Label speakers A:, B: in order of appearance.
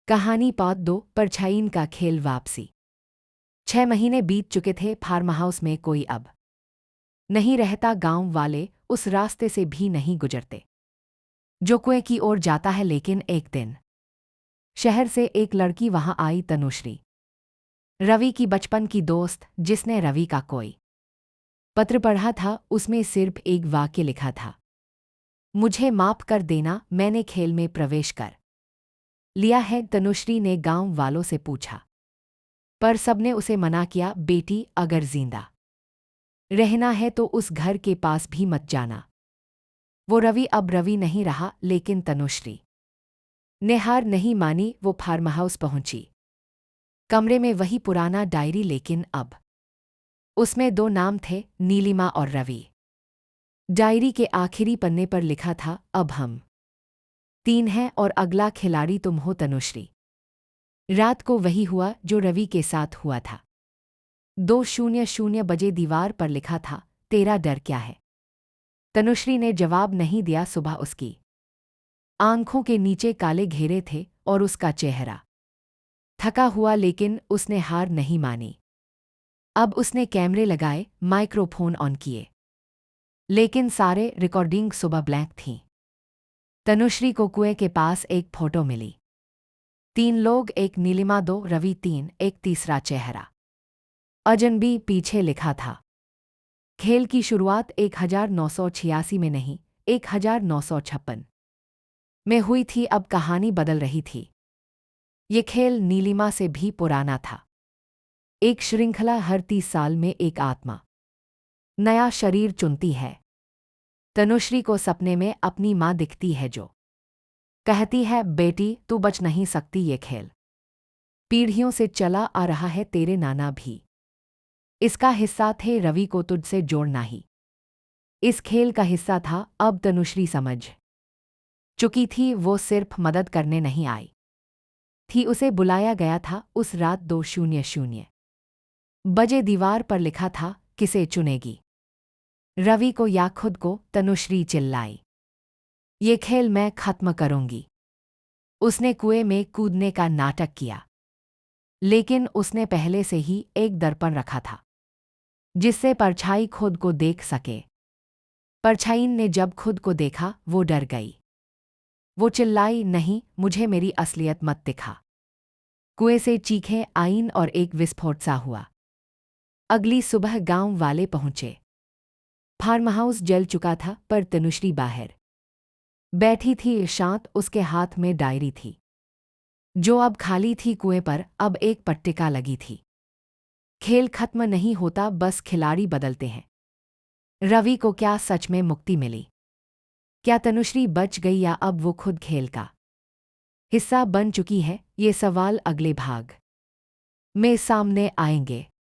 A: कहानी पार्ट 2 परछाईन का खेल वापसी। 6 महीने बीत चुके थे। फार्म हाउस में कोई अब नहीं रहता। गांव वाले उस रास्ते से भी नहीं गुजरते जो कुएं की ओर जाता है। लेकिन एक दिन शहर से एक लड़की वहां आई, तनुश्री, रवि की बचपन की दोस्त, जिसने रवि का कोई पत्र पढ़ा था। उसमें सिर्फ एक वाक्य लिखा था, मुझे माफ कर देना, मैंने खेल में प्रवेश कर लिया है। तनुश्री ने गांव वालों से पूछा, पर सबने उसे मना किया। बेटी, अगर जिंदा रहना है तो उस घर के पास भी मत जाना। वो रवि अब रवि नहीं रहा। लेकिन तनुश्री ने हार नहीं मानी। वो फार्म हाउस पहुंची। कमरे में वही पुराना डायरी, लेकिन अब उसमें 2 नाम थे, नीलिमा और रवि। डायरी के आखिरी पन्ने पर लिखा था, अब हम 3 हैं और अगला खिलाड़ी तुम हो, तनुश्री। रात को वही हुआ जो रवि के साथ हुआ था। 2:00 बजे दीवार पर लिखा था, तेरा डर क्या है? तनुश्री ने जवाब नहीं दिया। सुबह उसकी आंखों के नीचे काले घेरे थे और उसका चेहरा थका हुआ, लेकिन उसने हार नहीं मानी। अब उसने कैमरे लगाए, माइक्रोफोन ऑन किए, लेकिन सारे रिकॉर्डिंग सुबह ब्लैंक थीं। तनुश्री को कुएं के पास एक फोटो मिली। 3 लोग, एक नीलिमा, 2 रवि, 3 एक तीसरा चेहरा अजनबी। पीछे लिखा था, खेल की शुरुआत 1986 में नहीं, 1956 में हुई थी। अब कहानी बदल रही थी। ये खेल नीलिमा से भी पुराना था। एक श्रृंखला, हर 30 साल में एक आत्मा नया शरीर चुनती है। तनुश्री को सपने में अपनी माँ दिखती है, जो कहती है, बेटी, तू बच नहीं सकती। ये खेल पीढ़ियों से चला आ रहा है, तेरे नाना भी इसका हिस्सा थे। रवि को तुझसे जोड़ना ही इस खेल का हिस्सा था। अब तनुश्री समझ चुकी थी, वो सिर्फ मदद करने नहीं आई थी, उसे बुलाया गया था। उस रात 2:00 बजे दीवार पर लिखा था, किसे चुनेगी, रवि को या खुद को? तनुश्री चिल्लाई, ये खेल मैं खत्म करूंगी। उसने कुएं में कूदने का नाटक किया, लेकिन उसने पहले से ही एक दर्पण रखा था जिससे परछाई खुद को देख सके। परछाईन ने जब खुद को देखा, वो डर गई। वो चिल्लाई, नहीं, मुझे मेरी असलियत मत दिखा। कुएं से चीखें आईं और एक विस्फोट सा हुआ। अगली सुबह गांव वाले पहुंचे। फार्म हाउस जल चुका था, पर तनुश्री बाहर बैठी थी, शांत। उसके हाथ में डायरी थी, जो अब खाली थी। कुएं पर अब एक पट्टिका लगी थी, खेल खत्म नहीं होता, बस खिलाड़ी बदलते हैं। रवि को क्या सच में मुक्ति मिली? क्या तनुश्री बच गई, या अब वो खुद खेल का हिस्सा बन चुकी है? ये सवाल अगले भाग में सामने आएंगे।